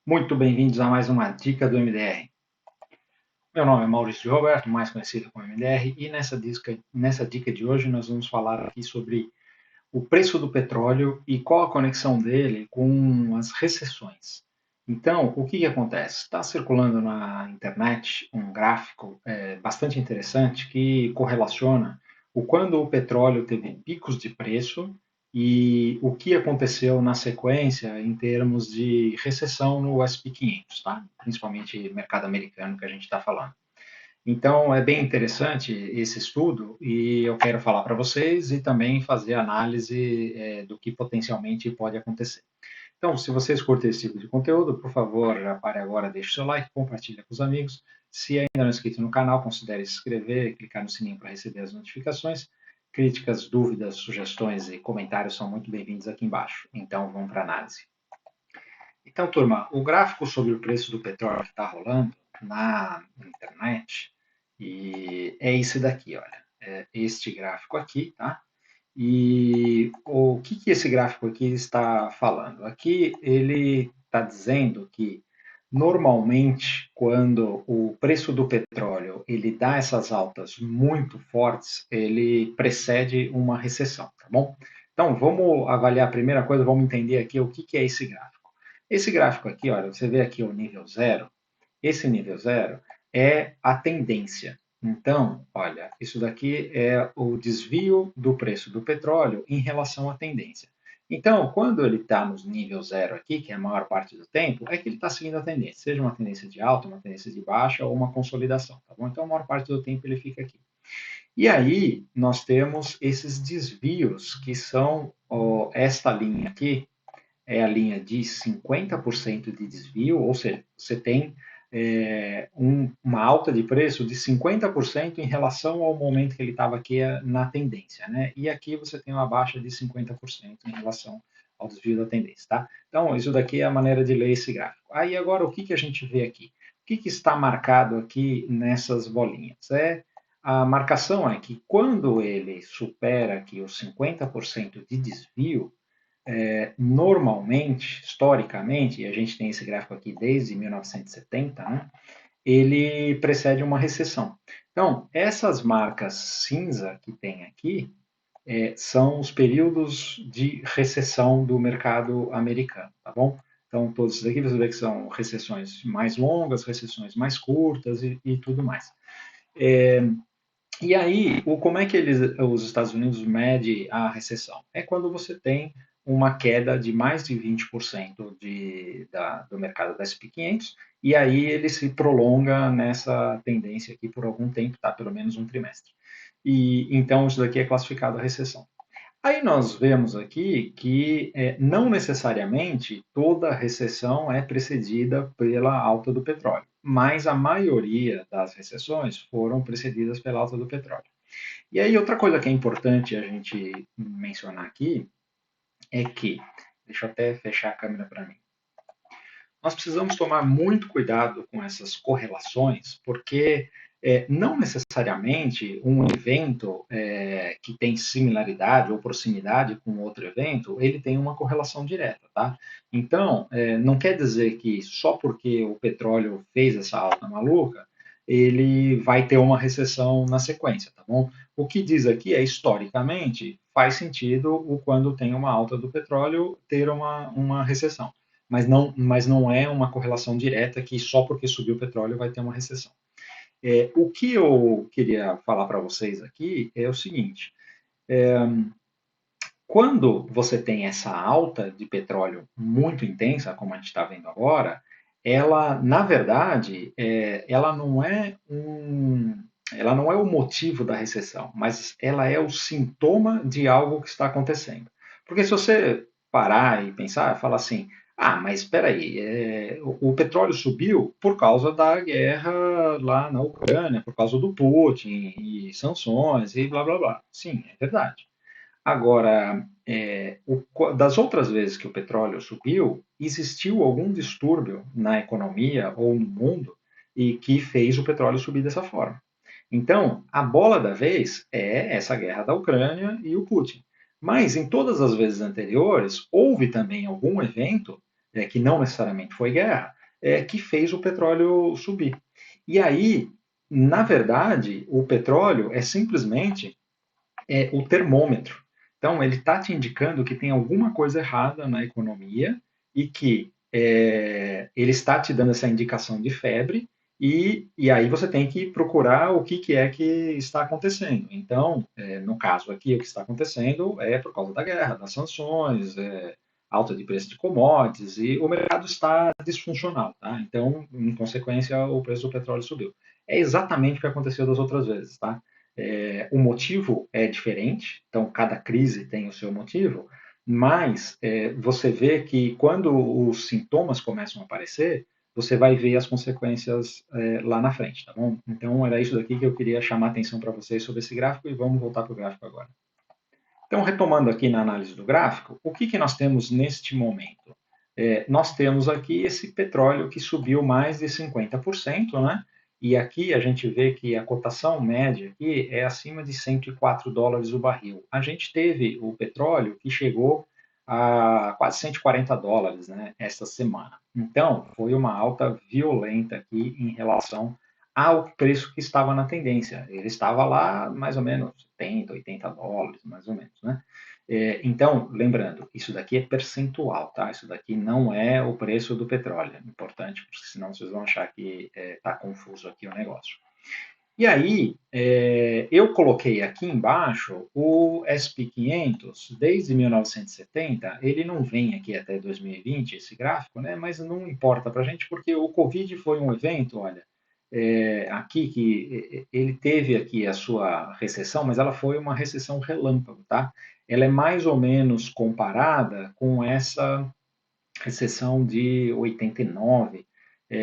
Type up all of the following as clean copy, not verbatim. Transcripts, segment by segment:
Muito bem-vindos a mais uma dica do MDR. Meu nome é Maurício Roberto, mais conhecido como MDR, e nessa dica de hoje nós vamos falar aqui sobre o preço do petróleo e qual a conexão dele com as recessões. Então, o que acontece? Está circulando na internet um gráfico bastante interessante que correlaciona o quando o petróleo teve picos de preço e o que aconteceu na sequência em termos de recessão no S&P 500, tá? Principalmente mercado americano que a gente está falando. Então, é bem interessante esse estudo e eu quero falar para vocês e também fazer análise do que potencialmente pode acontecer. Então, se vocês curtem esse tipo de conteúdo, por favor, já pare agora, deixe o seu like, compartilhe com os amigos. Se ainda não é inscrito no canal, considere se inscrever e clicar no sininho para receber as notificações. Críticas, dúvidas, sugestões e comentários são muito bem-vindos aqui embaixo. Então, vamos para a análise. Então, turma, o gráfico sobre o preço do petróleo que está rolando na internet e é esse daqui, olha. É este gráfico aqui, tá? E o que esse gráfico aqui está falando? Aqui ele está dizendo que normalmente quando o preço do petróleo ele dá essas altas muito fortes, ele precede uma recessão, tá bom? Então vamos avaliar a primeira coisa, vamos entender aqui o que é esse gráfico. Esse gráfico aqui, olha, você vê aqui o nível zero. Esse nível zero é a tendência. Então, olha, isso daqui é o desvio do preço do petróleo em relação à tendência. Então, quando ele está nos nível zero aqui, que é a maior parte do tempo, é que ele está seguindo a tendência, seja uma tendência de alta, uma tendência de baixa ou uma consolidação, tá bom? Então, a maior parte do tempo ele fica aqui. E aí, nós temos esses desvios, que são esta linha aqui, é a linha de 50% de desvio, ou seja, você tem uma alta de preço de 50% em relação ao momento que ele estava aqui na tendência, né? E aqui você tem uma baixa de 50% em relação ao desvio da tendência, tá? Então, isso daqui é a maneira de ler esse gráfico. Aí, agora, o que a gente vê aqui? O que está marcado aqui nessas bolinhas? A marcação é que quando ele supera aqui os 50% de desvio, normalmente, historicamente, e a gente tem esse gráfico aqui desde 1970, né, ele precede uma recessão. Então, essas marcas cinza que tem aqui são os períodos de recessão do mercado americano, tá bom? Então, todos aqui você vê que são recessões mais longas, recessões mais curtas e tudo mais. E aí, como é que os Estados Unidos mede a recessão? É quando você tem uma queda de mais de 20% do mercado da S&P 500, e aí ele se prolonga nessa tendência aqui por algum tempo, tá? Pelo menos um trimestre. E então isso daqui é classificado a recessão. Aí nós vemos aqui que não necessariamente toda recessão é precedida pela alta do petróleo, mas a maioria das recessões foram precedidas pela alta do petróleo. E aí outra coisa que é importante a gente mencionar aqui é que, deixa eu até fechar a câmera para mim, nós precisamos tomar muito cuidado com essas correlações, porque não necessariamente um evento que tem similaridade ou proximidade com outro evento, ele tem uma correlação direta, tá? Então, não quer dizer que só porque o petróleo fez essa alta maluca, ele vai ter uma recessão na sequência, tá bom? O que diz aqui é, historicamente, faz sentido o quando tem uma alta do petróleo ter uma recessão, mas não é uma correlação direta que só porque subiu o petróleo vai ter uma recessão. O que eu queria falar para vocês aqui é o seguinte: quando você tem essa alta de petróleo muito intensa, como a gente está vendo agora, ela, na verdade, ela não é o motivo da recessão, mas ela é o sintoma de algo que está acontecendo. Porque se você parar e pensar, falar assim, ah, mas espera aí, o petróleo subiu por causa da guerra lá na Ucrânia, por causa do Putin e sanções e blá blá blá. Sim, é verdade. Agora, das outras vezes que o petróleo subiu, existiu algum distúrbio na economia ou no mundo e que fez o petróleo subir dessa forma. Então, a bola da vez é essa guerra da Ucrânia e o Putin. Mas em todas as vezes anteriores, houve também algum evento que não necessariamente foi guerra, que fez o petróleo subir. E aí, na verdade, o petróleo é simplesmente o termômetro. Então, ele está te indicando que tem alguma coisa errada na economia e que ele está te dando essa indicação de febre e aí você tem que procurar o que é que está acontecendo. Então, no caso aqui, o que está acontecendo é por causa da guerra, das sanções, alta de preço de commodities e o mercado está disfuncional. Tá? Então, em consequência, o preço do petróleo subiu. É exatamente o que aconteceu das outras vezes. Tá? O motivo é diferente, então cada crise tem o seu motivo, mas você vê que quando os sintomas começam a aparecer, você vai ver as consequências lá na frente, tá bom? Então era isso daqui que eu queria chamar a atenção para vocês sobre esse gráfico e vamos voltar para o gráfico agora. Então, retomando aqui na análise do gráfico, o que nós temos neste momento? Nós temos aqui esse petróleo que subiu mais de 50%, né? E aqui a gente vê que a cotação média aqui é acima de 104 dólares o barril. A gente teve o petróleo que chegou a quase 140 dólares, né, esta semana. Então, foi uma alta violenta aqui em relação ao preço que estava na tendência. Ele estava lá mais ou menos 70, 80 dólares, mais ou menos, né? Então, lembrando, isso daqui é percentual, tá? Isso daqui não é o preço do petróleo. É importante, porque senão vocês vão achar que está confuso aqui o negócio. E aí, eu coloquei aqui embaixo o SP500, desde 1970, ele não vem aqui até 2020, esse gráfico, né? Mas não importa para a gente, porque o Covid foi um evento, olha, aqui que ele teve aqui a sua recessão, mas ela foi uma recessão relâmpago, tá? Ela é mais ou menos comparada com essa recessão de 89,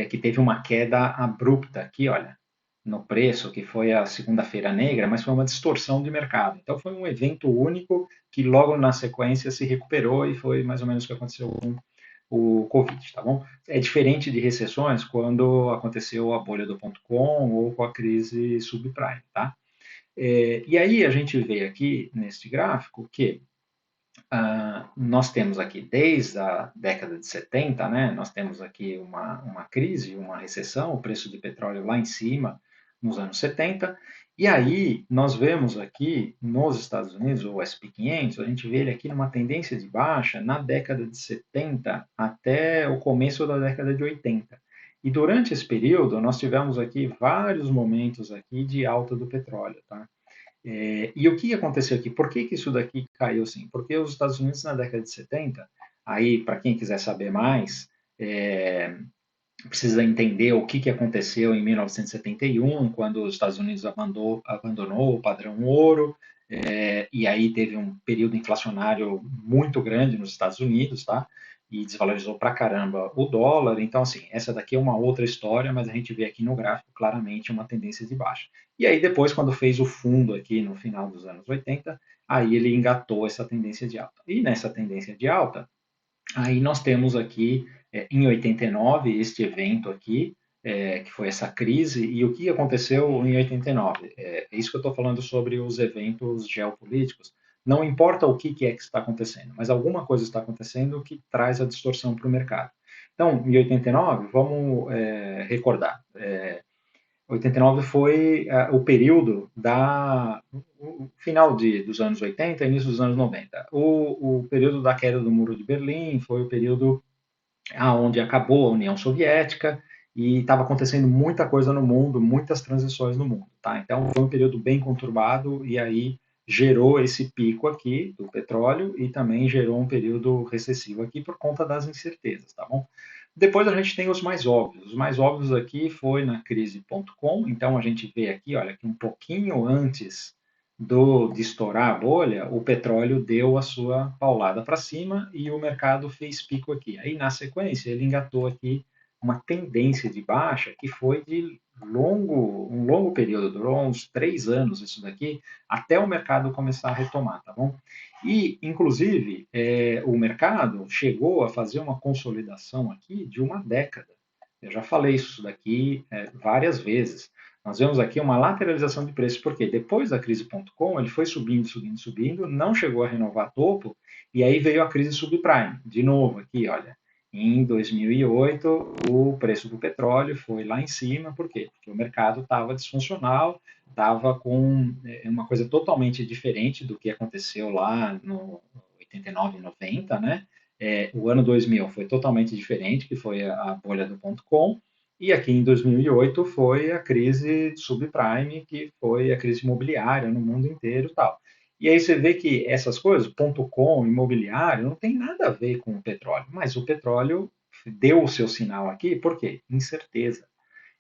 que teve uma queda abrupta aqui, olha, no preço, que foi a segunda-feira negra, mas foi uma distorção de mercado. Então foi um evento único que logo na sequência se recuperou e foi mais ou menos o que aconteceu com o Covid, tá bom? É diferente de recessões quando aconteceu a bolha do ponto .com ou com a crise subprime, tá? E aí a gente vê aqui neste gráfico que nós temos aqui desde a década de 70, né, nós temos aqui uma crise, uma recessão, o preço de petróleo lá em cima nos anos 70, e aí nós vemos aqui nos Estados Unidos, o SP500, a gente vê ele aqui numa tendência de baixa na década de 70 até o começo da década de 80. E durante esse período nós tivemos aqui vários momentos aqui de alta do petróleo, tá? E o que aconteceu aqui? Por que isso daqui caiu assim? Porque os Estados Unidos, na década de 70, aí, para quem quiser saber mais, precisa entender o que aconteceu em 1971, quando os Estados Unidos abandonou o padrão ouro, e aí teve um período inflacionário muito grande nos Estados Unidos, tá? E desvalorizou pra caramba o dólar. Então, assim, essa daqui é uma outra história, mas a gente vê aqui no gráfico claramente uma tendência de baixa. E aí, depois, quando fez o fundo aqui no final dos anos 80, aí ele engatou essa tendência de alta. E nessa tendência de alta, aí nós temos aqui, em 89, este evento aqui, que foi essa crise, e o que aconteceu em 89? É isso que eu estou falando sobre os eventos geopolíticos. Não importa o que é que está acontecendo, mas alguma coisa está acontecendo que traz a distorção para o mercado. Então, em 89, vamos recordar, 89 foi o período o final dos anos 80 início dos anos 90. O período da queda do Muro de Berlim foi o período onde acabou a União Soviética e estava acontecendo muita coisa no mundo, muitas transições no mundo. Tá? Então foi um período bem conturbado e aí gerou esse pico aqui do petróleo e também gerou um período recessivo aqui por conta das incertezas, tá bom? Depois a gente tem os mais óbvios. Os mais óbvios aqui foi na crise.com, então a gente vê aqui, olha, que um pouquinho antes de estourar a bolha, o petróleo deu a sua paulada para cima e o mercado fez pico aqui. Aí, na sequência, ele engatou aqui uma tendência de baixa que foi de um longo período, durou uns 3 anos isso daqui, até o mercado começar a retomar, tá bom? E, inclusive, o mercado chegou a fazer uma consolidação aqui de uma década. Eu já falei isso daqui várias vezes. Nós vemos aqui uma lateralização de preços, porque depois da crise.com ele foi subindo, subindo, subindo, não chegou a renovar topo, e aí veio a crise subprime. De novo aqui, olha. Em 2008, o preço do petróleo foi lá em cima, por quê? Porque o mercado estava disfuncional, estava com uma coisa totalmente diferente do que aconteceu lá no 89 e 90, né? O ano 2000 foi totalmente diferente, que foi a bolha do ponto .com, e aqui em 2008 foi a crise subprime, que foi a crise imobiliária no mundo inteiro e tal. E aí você vê que essas coisas, ponto .com, imobiliário, não tem nada a ver com o petróleo, mas o petróleo deu o seu sinal aqui, por quê? Incerteza.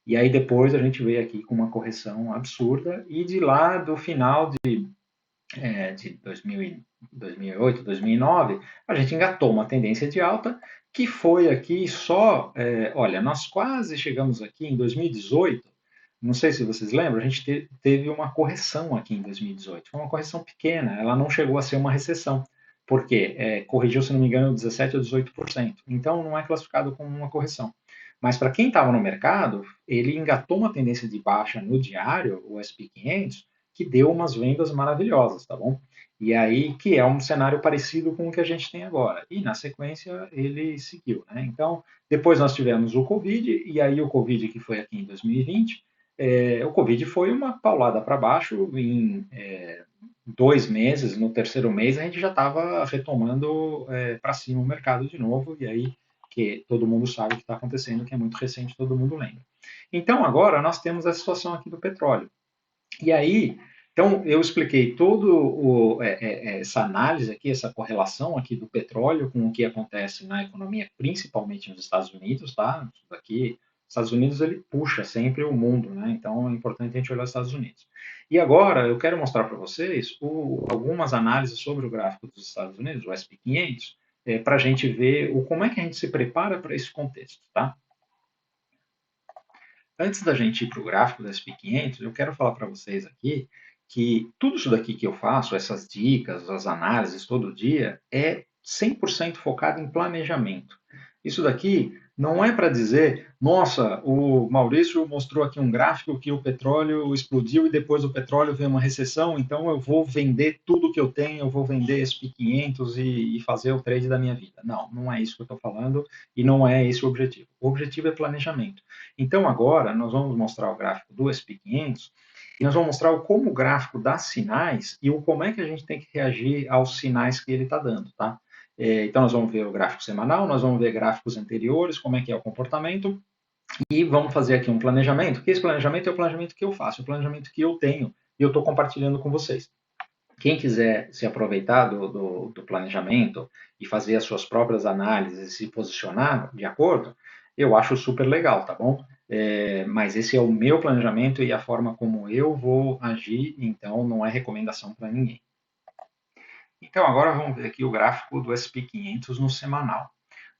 E aí depois a gente veio aqui com uma correção absurda, e de lá do final de 2008, 2009, a gente engatou uma tendência de alta que foi aqui só, olha, nós quase chegamos aqui em 2018, não sei se vocês lembram, a gente teve uma correção aqui em 2018, foi uma correção pequena, ela não chegou a ser uma recessão, porque corrigiu, se não me engano, 17 ou 18%, então não é classificado como uma correção. Mas para quem estava no mercado, ele engatou uma tendência de baixa no diário, o SP 500, que deu umas vendas maravilhosas, tá bom? E aí, que é um cenário parecido com o que a gente tem agora. E na sequência ele seguiu, né? Então, depois nós tivemos o Covid, e aí o Covid que foi aqui em 2020, o Covid foi uma paulada para baixo em 2 meses, no terceiro mês a gente já estava retomando para cima o mercado de novo, e aí que todo mundo sabe o que está acontecendo, que é muito recente, todo mundo lembra. Então agora nós temos a situação aqui do petróleo. E aí, então, eu expliquei toda essa análise aqui, essa correlação aqui do petróleo com o que acontece na economia, principalmente nos Estados Unidos, tá? Isso daqui, Estados Unidos ele puxa sempre o mundo, né? Então é importante a gente olhar os Estados Unidos. E agora eu quero mostrar para vocês algumas análises sobre o gráfico dos Estados Unidos, o S&P 500, para a gente ver como é que a gente se prepara para esse contexto, tá? Antes da gente ir para o gráfico do SP 500, eu quero falar para vocês aqui que tudo isso daqui que eu faço, essas dicas, as análises todo dia, é 100% focado em planejamento. Isso daqui não é para dizer, nossa, o Maurício mostrou aqui um gráfico que o petróleo explodiu e depois do petróleo veio uma recessão, então eu vou vender tudo que eu tenho, eu vou vender SP 500 e fazer o trade da minha vida. Não, não é isso que eu estou falando e não é esse o objetivo. O objetivo é planejamento. Então, agora, nós vamos mostrar o gráfico do SP 500 e nós vamos mostrar como o gráfico dá sinais e como é que a gente tem que reagir aos sinais que ele está dando, tá? Então, nós vamos ver o gráfico semanal, nós vamos ver gráficos anteriores, como é que é o comportamento, e vamos fazer aqui um planejamento, que esse planejamento é o planejamento que eu faço, o planejamento que eu tenho, e eu estou compartilhando com vocês. Quem quiser se aproveitar do planejamento e fazer as suas próprias análises, se posicionar de acordo, eu acho super legal, tá bom? Mas esse é o meu planejamento e a forma como eu vou agir, então não é recomendação para ninguém. Então agora vamos ver aqui o gráfico do SP 500 no semanal.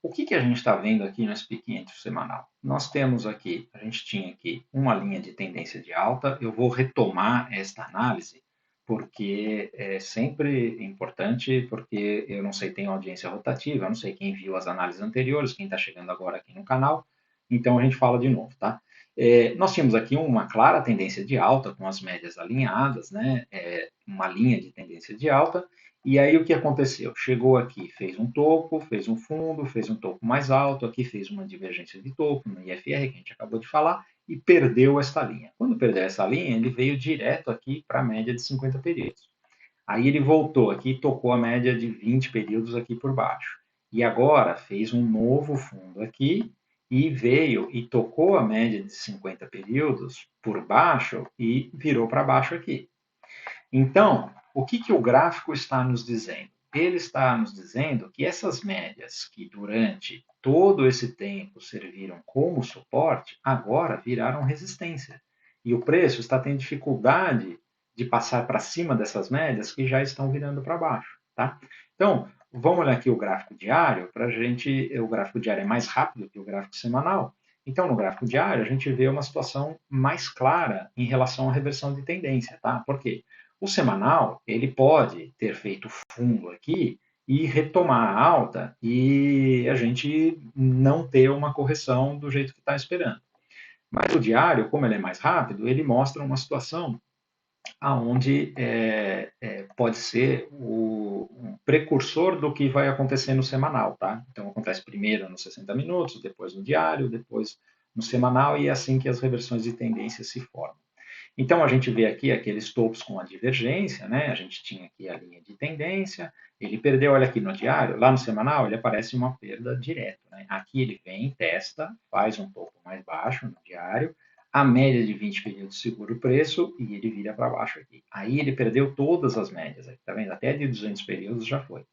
O que a gente está vendo aqui no SP 500 semanal? Nós temos aqui, a gente tinha aqui uma linha de tendência de alta. Eu vou retomar esta análise porque é sempre importante, porque eu não sei, tem audiência rotativa, eu não sei quem viu as análises anteriores, quem está chegando agora aqui no canal, então a gente fala de novo, tá? Nós tínhamos aqui uma clara tendência de alta, com as médias alinhadas, né? Uma linha de tendência de alta, e aí o que aconteceu? Chegou aqui, fez um topo, fez um fundo, fez um topo mais alto, aqui fez uma divergência de topo no IFR, que a gente acabou de falar, e perdeu esta linha. Quando perdeu essa linha, ele veio direto aqui para a média de 50 períodos. Aí ele voltou aqui e tocou a média de 20 períodos aqui por baixo. E agora fez um novo fundo aqui e veio e tocou a média de 50 períodos por baixo e virou para baixo aqui. Então, o que o gráfico está nos dizendo? Ele está nos dizendo que essas médias que durante todo esse tempo serviram como suporte, agora viraram resistência. E o preço está tendo dificuldade de passar para cima dessas médias que já estão virando para baixo. Tá? Então, vamos olhar aqui o gráfico diário, para a gente. O gráfico diário é mais rápido que o gráfico semanal. Então, no gráfico diário, a gente vê uma situação mais clara em relação à reversão de tendência. Tá? Por quê? O semanal, ele pode ter feito fundo aqui e retomar a alta e a gente não ter uma correção do jeito que está esperando. Mas o diário, como ele é mais rápido, ele mostra uma situação aonde pode ser um precursor do que vai acontecer no semanal, tá? Então acontece primeiro nos 60 minutos, depois no diário, depois no semanal e é assim que as reversões de tendência se formam. Então a gente vê aqui aqueles topos com a divergência, né? A gente tinha aqui a linha de tendência, ele perdeu, olha aqui no diário, lá no semanal ele aparece uma perda direta, né? Aqui ele vem, testa, faz um topo mais baixo no diário, a média de 20 períodos segura o preço e ele vira para baixo aqui. Aí ele perdeu todas as médias, aqui, tá vendo? Até de 200 períodos já foi.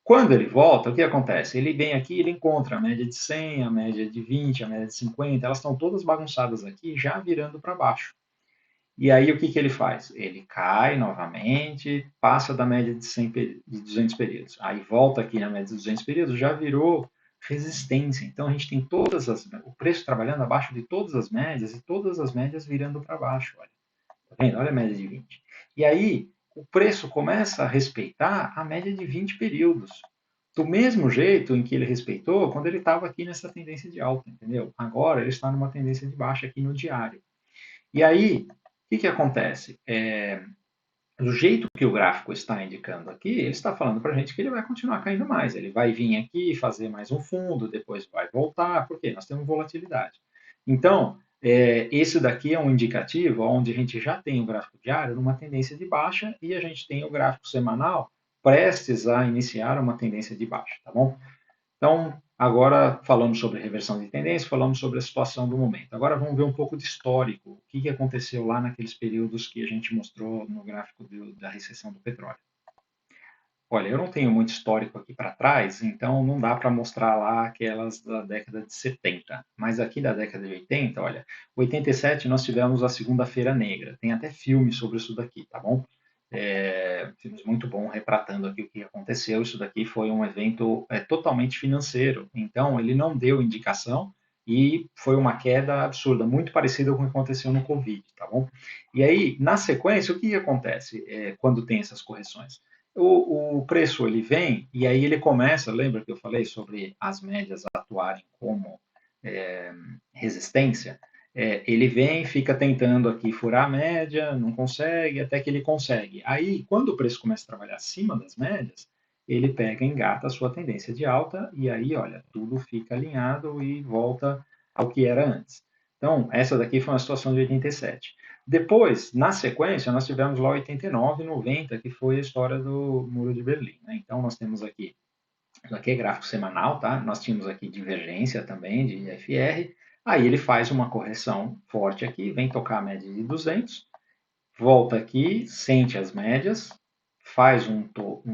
Quando ele volta, o que acontece? Ele vem aqui, ele encontra a média de 100, a média de 20, a média de 50, elas estão todas bagunçadas aqui, já virando para baixo. E aí o que, que ele faz? Ele cai novamente, passa da média de, 100, de 200 períodos. Aí volta aqui na média de 200 períodos, já virou resistência. Então a gente tem o preço trabalhando abaixo de todas as médias e todas as médias virando para baixo. Olha. Tá vendo? Olha a média de 20. E aí o preço começa a respeitar a média de 20 períodos. Do mesmo jeito em que ele respeitou quando ele estava aqui nessa tendência de alta, entendeu? Agora ele está numa tendência de baixa aqui no diário. E aí, o que, que acontece? Do jeito que o gráfico está indicando aqui, ele está falando para a gente que ele vai continuar caindo mais. Ele vai vir aqui fazer mais um fundo, depois vai voltar, porque nós temos volatilidade. Então, esse daqui é um indicativo onde a gente já tem o gráfico diário numa tendência de baixa e a gente tem o gráfico semanal prestes a iniciar uma tendência de baixa, tá bom? Então, agora falamos sobre reversão de tendência, falamos sobre a situação do momento. Agora vamos ver um pouco de histórico, o que aconteceu lá naqueles períodos que a gente mostrou no gráfico da recessão do petróleo. Olha, eu não tenho muito histórico aqui para trás, então não dá para mostrar lá aquelas da década de 70. Mas aqui da década de 80, olha, 87 nós tivemos a Segunda-feira Negra. Tem até filme sobre isso daqui, tá bom? Filmes muito bom retratando aqui o que aconteceu. Isso daqui foi um evento totalmente financeiro, então ele não deu indicação e foi uma queda absurda, muito parecida com o que aconteceu no Covid, tá bom? E aí, na sequência, o que acontece quando tem essas correções? O preço ele vem e aí ele começa, lembra que eu falei sobre as médias atuarem como é, resistência? Ele vem, fica tentando aqui furar a média, não consegue, até que ele consegue. Aí, quando o preço começa a trabalhar acima das médias, ele pega, engata a sua tendência de alta e aí, olha, tudo fica alinhado e volta ao que era antes. Então, essa daqui foi uma situação de 87. Depois, na sequência, nós tivemos lá 89 e 90, que foi a história do Muro de Berlim. Né? Então, nós temos aqui, isso aqui é gráfico semanal, tá? Nós tínhamos aqui divergência também de IFR, aí ele faz uma correção forte aqui, vem tocar a média de 200, volta aqui, sente as médias, faz um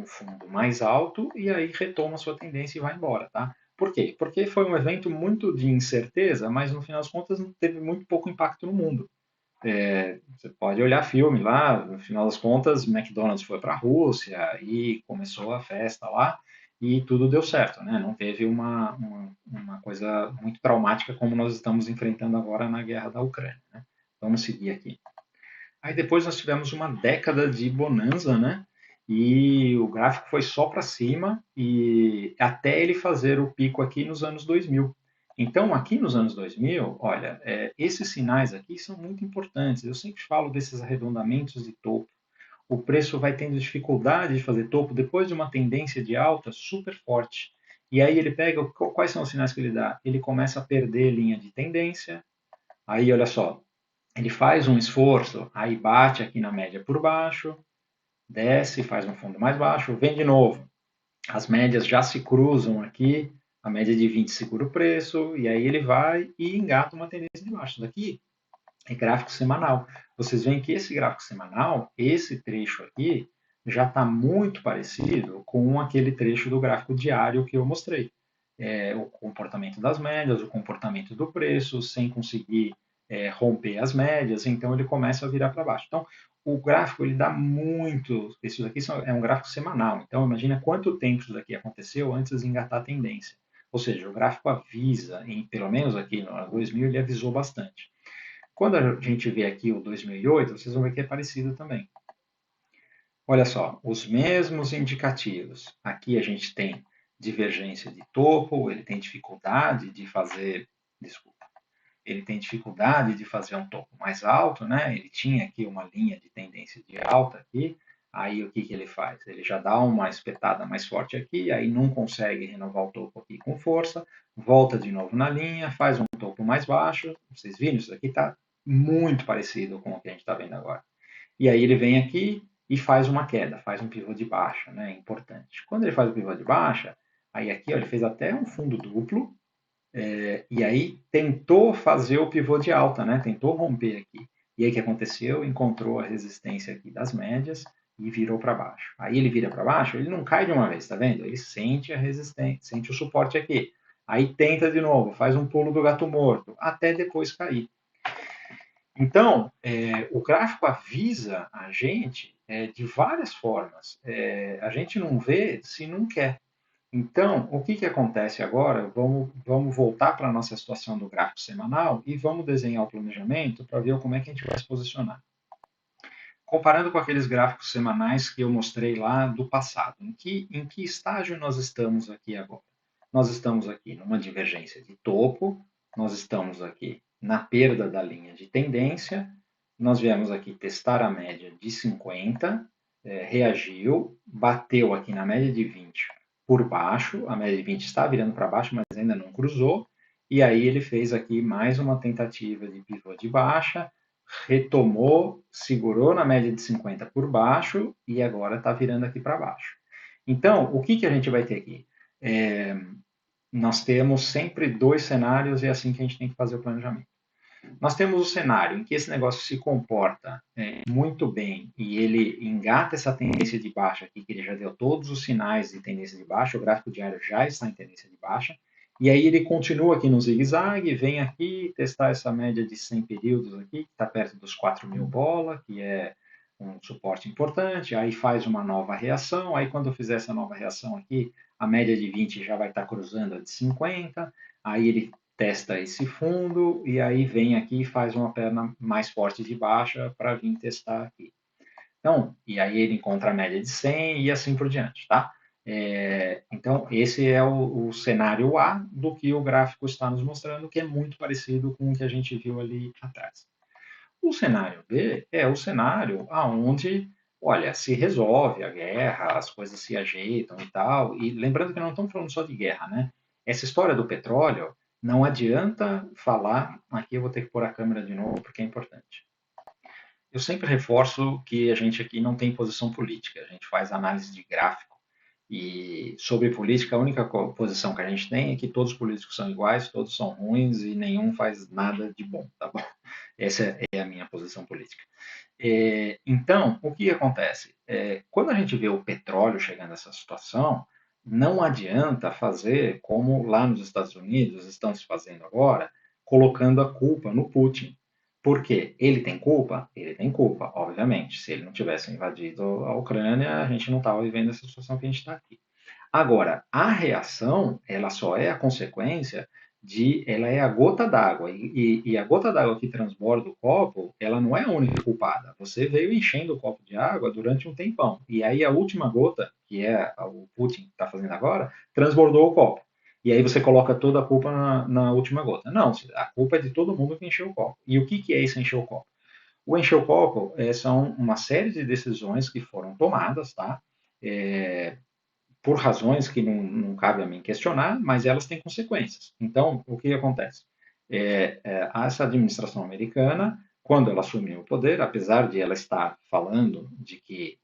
fundo mais alto e aí retoma a sua tendência e vai embora, tá? Por quê? Porque foi um evento muito de incerteza, mas no final das contas teve muito pouco impacto no mundo. Você pode olhar filme lá, no final das contas, McDonald's foi para a Rússia e começou a festa lá e tudo deu certo, né? Não teve uma coisa muito traumática como nós estamos enfrentando agora na guerra da Ucrânia, né? Vamos seguir aqui. Aí depois nós tivemos uma década de bonança, né? E o gráfico foi só para cima e até ele fazer o pico aqui nos anos 2000. Então, aqui nos anos 2000, olha, esses sinais aqui são muito importantes. Eu sempre falo desses arredondamentos de topo. O preço vai tendo dificuldade de fazer topo depois de uma tendência de alta super forte. E aí ele pega, quais são os sinais que ele dá? Ele começa a perder linha de tendência. Aí, olha só, ele faz um esforço, aí bate aqui na média por baixo, desce, faz um fundo mais baixo, vem de novo. As médias já se cruzam aqui, a média de 20 segura o preço, e aí ele vai e engata uma tendência de baixo. Daqui é gráfico semanal. Vocês veem que esse gráfico semanal, esse trecho aqui, já está muito parecido com aquele trecho do gráfico diário que eu mostrei. O comportamento das médias, o comportamento do preço, sem conseguir romper as médias, então ele começa a virar para baixo. Então, o gráfico ele dá muito. Isso daqui é um gráfico semanal, então imagina quanto tempo isso daqui aconteceu antes de engatar a tendência. Ou seja, o gráfico avisa, pelo menos aqui no ano 2000, ele avisou bastante. Quando a gente vê aqui o 2008, vocês vão ver que é parecido também. Olha só, os mesmos indicativos. Aqui a gente tem divergência de topo, ele tem dificuldade de fazer, desculpa, ele tem dificuldade de fazer um topo mais alto, né? Ele tinha aqui uma linha de tendência de alta aqui, aí o que, que ele faz? Ele já dá uma espetada mais forte aqui, aí não consegue renovar o topo aqui com força, volta de novo na linha, faz um topo mais baixo, vocês viram, isso aqui está muito parecido com o que a gente está vendo agora. E aí ele vem aqui e faz uma queda, faz um pivô de baixa, né? Importante. Quando ele faz o pivô de baixa, aí aqui ó, ele fez até um fundo duplo, e aí tentou fazer o pivô de alta, né? Tentou romper aqui. E aí o que aconteceu? Encontrou a resistência aqui das médias e virou para baixo. Aí ele vira para baixo, ele não cai de uma vez, tá vendo? Ele sente a resistência, sente o suporte aqui. Aí tenta de novo, faz um pulo do gato morto, até depois cair. Então, o gráfico avisa a gente de várias formas. A gente não vê se não quer. Então, o que, que acontece agora? Vamos voltar para a nossa situação do gráfico semanal e vamos desenhar o planejamento para ver como é que a gente vai se posicionar. Comparando com aqueles gráficos semanais que eu mostrei lá do passado, em que estágio nós estamos aqui agora? Nós estamos aqui numa divergência de topo, nós estamos aqui na perda da linha de tendência, nós viemos aqui testar a média de 50, reagiu, bateu aqui na média de 20 por baixo, a média de 20 está virando para baixo, mas ainda não cruzou, e aí ele fez aqui mais uma tentativa de pivô de baixa, retomou, segurou na média de 50 por baixo e agora está virando aqui para baixo. Então, o que, que a gente vai ter aqui? Nós temos sempre dois cenários e é assim que a gente tem que fazer o planejamento. Nós temos o cenário em que esse negócio se comporta muito bem e ele engata essa tendência de baixa aqui, que ele já deu todos os sinais de tendência de baixa, o gráfico diário já está em tendência de baixa, e aí ele continua aqui no zigue-zague, vem aqui testar essa média de 100 períodos aqui, que está perto dos 4.000 bola, que é um suporte importante, aí faz uma nova reação, aí quando eu fizer essa nova reação aqui, a média de 20 já vai estar cruzando a de 50, aí ele testa esse fundo e aí vem aqui e faz uma perna mais forte de baixa para vir testar aqui. Então, e aí ele encontra a média de 100 e assim por diante, tá? Então, esse é o cenário A do que o gráfico está nos mostrando, que é muito parecido com o que a gente viu ali atrás. O cenário B é o cenário aonde, olha, se resolve a guerra, as coisas se ajeitam e tal. E lembrando que não estamos falando só de guerra, né? Essa história do petróleo, não adianta falar. Aqui eu vou ter que pôr a câmera de novo porque é importante. Eu sempre reforço que a gente aqui não tem posição política, a gente faz análise de gráfico. E sobre política, a única posição que a gente tem é que todos os políticos são iguais, todos são ruins e nenhum faz nada de bom, tá bom? Essa é a minha posição política. Então, o que acontece? Quando a gente vê o petróleo chegando nessa situação, não adianta fazer como lá nos Estados Unidos estão se fazendo agora, colocando a culpa no Putin. Por quê? Ele tem culpa? Ele tem culpa, obviamente. Se ele não tivesse invadido a Ucrânia, a gente não estava vivendo essa situação que a gente está aqui. Agora, a reação, ela só é a consequência ela é a gota d'água, e a gota d'água que transborda o copo, ela não é a única culpada. Você veio enchendo o copo de água durante um tempão, e aí a última gota, que é o Putin está fazendo agora, transbordou o copo. E aí você coloca toda a culpa na última gota. Não, a culpa é de todo mundo que encheu o copo. E o que é esse encher o copo? O encher o copo são uma série de decisões que foram tomadas, tá? É, por razões que não cabe a mim questionar, mas elas têm consequências. Então, o que acontece? Essa administração americana, quando ela assumiu o poder, apesar de ela estar falando de que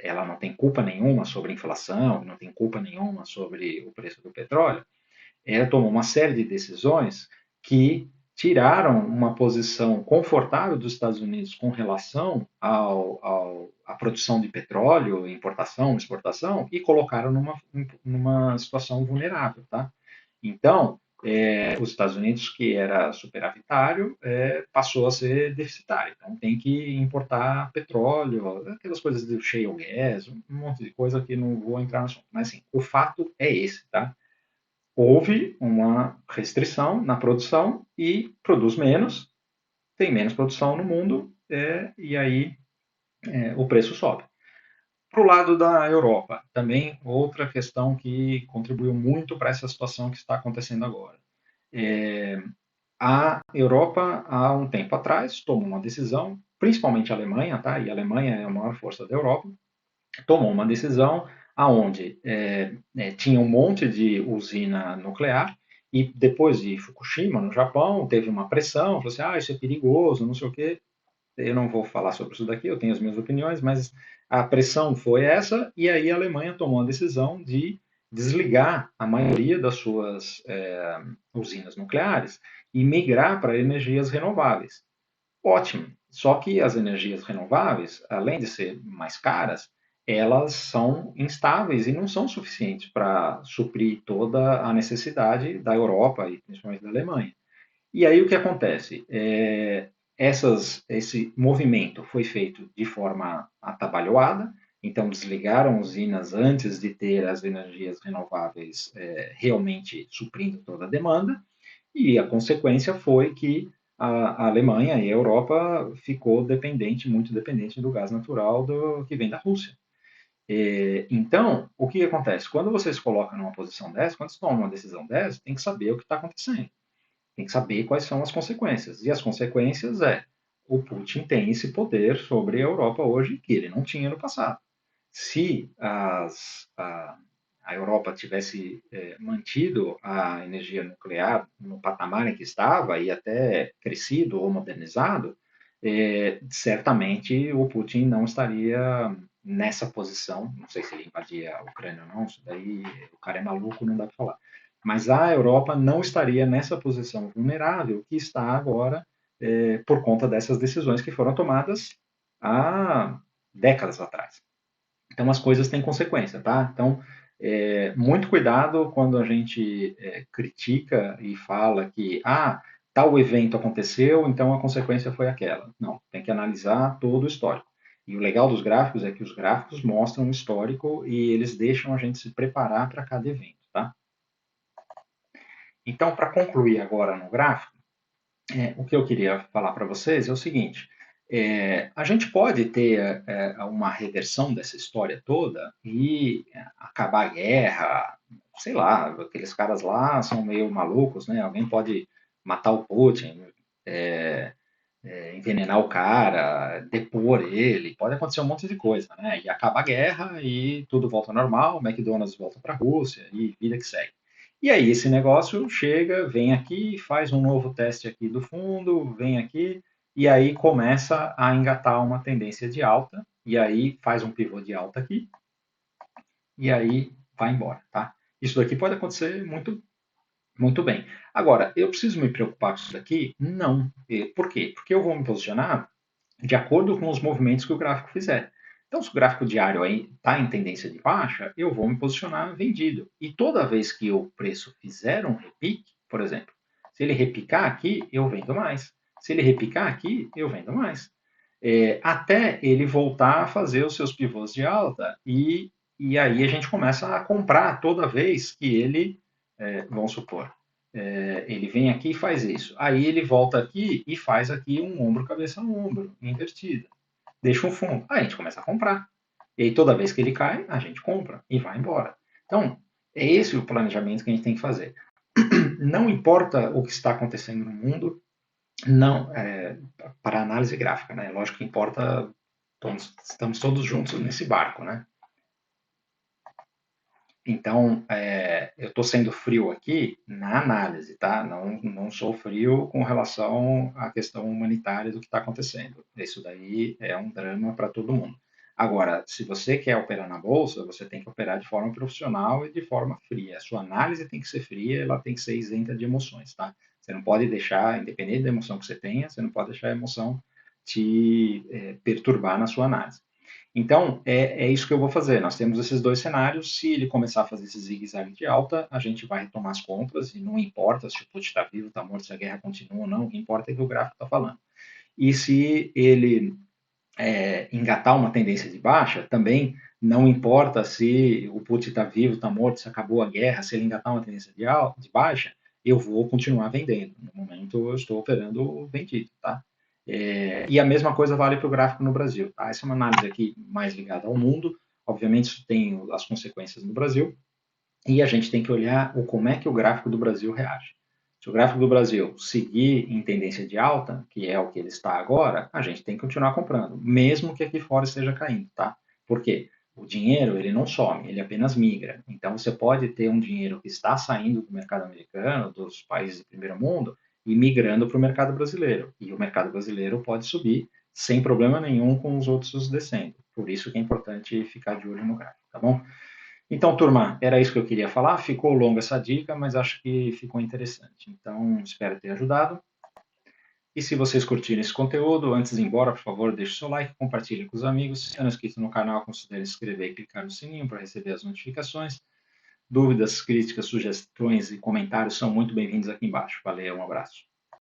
ela não tem culpa nenhuma sobre a inflação, não tem culpa nenhuma sobre o preço do petróleo, ela tomou uma série de decisões que tiraram uma posição confortável dos Estados Unidos com relação à produção de petróleo, importação, exportação, e colocaram numa situação vulnerável. Tá? Então, os Estados Unidos, que era superavitário, passou a ser deficitário. Então, tem que importar petróleo, aquelas coisas do shale gas, um monte de coisa que não vou entrar no assunto. Mas, assim, o fato é esse, tá? Houve uma restrição na produção e produz menos, tem menos produção no mundo, e aí o preço sobe. Para o lado da Europa, também outra questão que contribuiu muito para essa situação que está acontecendo agora. A Europa, há um tempo atrás, tomou uma decisão, principalmente a Alemanha, tá? E a Alemanha é a maior força da Europa, tomou uma decisão aonde tinha um monte de usina nuclear e depois de Fukushima, no Japão, teve uma pressão, falou assim, isso é perigoso, não sei o quê. Eu não vou falar sobre isso daqui, eu tenho as minhas opiniões, mas a pressão foi essa, e aí a Alemanha tomou a decisão de desligar a maioria das suas usinas nucleares e migrar para energias renováveis. Ótimo. Só que as energias renováveis, além de ser mais caras, elas são instáveis e não são suficientes para suprir toda a necessidade da Europa e principalmente da Alemanha. E aí o que acontece? Esse movimento foi feito de forma atabalhoada, então desligaram usinas antes de ter as energias renováveis realmente suprindo toda a demanda, e a consequência foi que a Alemanha e a Europa ficou dependente, muito dependente do gás natural que vem da Rússia. Então, o que acontece? Quando você se coloca numa posição dessa, quando você toma uma decisão dessa, tem que saber o que está acontecendo. Tem que saber quais são as consequências. E as consequências o Putin tem esse poder sobre a Europa hoje que ele não tinha no passado. Se a Europa tivesse mantido a energia nuclear no patamar em que estava e até crescido ou modernizado, certamente o Putin não estaria nessa posição. Não sei se ele invadia a Ucrânia ou não, isso daí o cara é maluco, não dá para falar. Mas a Europa não estaria nessa posição vulnerável que está agora por conta dessas decisões que foram tomadas há décadas atrás. Então as coisas têm consequência, tá? Então muito cuidado quando a gente critica e fala que tal evento aconteceu, então a consequência foi aquela. Não, tem que analisar todo o histórico. E o legal dos gráficos é que os gráficos mostram o histórico e eles deixam a gente se preparar para cada evento, tá? Então, para concluir agora no gráfico, o que eu queria falar para vocês é o seguinte: a gente pode ter uma reversão dessa história toda e acabar a guerra, sei lá, aqueles caras lá são meio malucos, né? Alguém pode matar o Putin, é, envenenar o cara, depor ele, pode acontecer um monte de coisa, né? E acaba a guerra e tudo volta ao normal, o McDonald's volta para a Rússia e vida que segue. E aí esse negócio chega, vem aqui, faz um novo teste aqui do fundo, vem aqui, e aí começa a engatar uma tendência de alta, e aí faz um pivô de alta aqui, e aí vai embora, tá? Isso daqui pode acontecer muito bem. Agora, eu preciso me preocupar com isso daqui? Não. Por quê? Porque eu vou me posicionar de acordo com os movimentos que o gráfico fizer. Então, se o gráfico diário está em tendência de baixa, eu vou me posicionar vendido. E toda vez que o preço fizer um repique, por exemplo, se ele repicar aqui, eu vendo mais. Se ele repicar aqui, eu vendo mais. Até ele voltar a fazer os seus pivôs de alta e aí a gente começa a comprar toda vez que ele, vamos supor, ele vem aqui e faz isso. Aí ele volta aqui e faz aqui um ombro, cabeça, ombro, invertida. Deixa um fundo. Aí a gente começa a comprar. E aí toda vez que ele cai, a gente compra e vai embora. Então, é esse o planejamento que a gente tem que fazer. Não importa o que está acontecendo no mundo, não para análise gráfica, né? Lógico que importa, estamos todos juntos nesse barco, né? Então, eu estou sendo frio aqui na análise, tá? Não sou frio com relação à questão humanitária do que está acontecendo. Isso daí é um drama para todo mundo. Agora, se você quer operar na bolsa, você tem que operar de forma profissional e de forma fria. A sua análise tem que ser fria, ela tem que ser isenta de emoções, tá? Você não pode deixar, independente da emoção que você tenha, você não pode deixar a emoção te perturbar na sua análise. Então, é isso que eu vou fazer. Nós temos esses dois cenários. Se ele começar a fazer esse zigue-zague de alta, a gente vai retomar as compras e não importa se o Putin está vivo, está morto, se a guerra continua ou não, o que importa é que o gráfico está falando. E se ele engatar uma tendência de baixa, também não importa se o Putin está vivo, está morto, se acabou a guerra, se ele engatar uma tendência de baixa, eu vou continuar vendendo. No momento, eu estou operando vendido, tá? E a mesma coisa vale para o gráfico no Brasil. Tá? Essa é uma análise aqui mais ligada ao mundo. Obviamente, isso tem as consequências no Brasil. E a gente tem que olhar como é que o gráfico do Brasil reage. Se Se o gráfico do Brasil seguir em tendência de alta, que é o que ele está agora, a gente tem que continuar comprando, mesmo que aqui fora esteja caindo, tá? Por quê? O dinheiro, ele não some, ele apenas migra. Então, você pode ter um dinheiro que está saindo do mercado americano, dos países do primeiro mundo, e migrando para o mercado brasileiro. E o mercado brasileiro pode subir sem problema nenhum com os outros descendo. Por isso que é importante ficar de olho no gráfico, tá bom? Então, turma, era isso que eu queria falar. Ficou longa essa dica, mas acho que ficou interessante. Então, espero ter ajudado. E se vocês curtirem esse conteúdo, antes de ir embora, por favor, deixe seu like, compartilhe com os amigos. Se não é inscrito no canal, considere se inscrever e clicar no sininho para receber as notificações. Dúvidas, críticas, sugestões e comentários são muito bem-vindos aqui embaixo. Valeu, um abraço.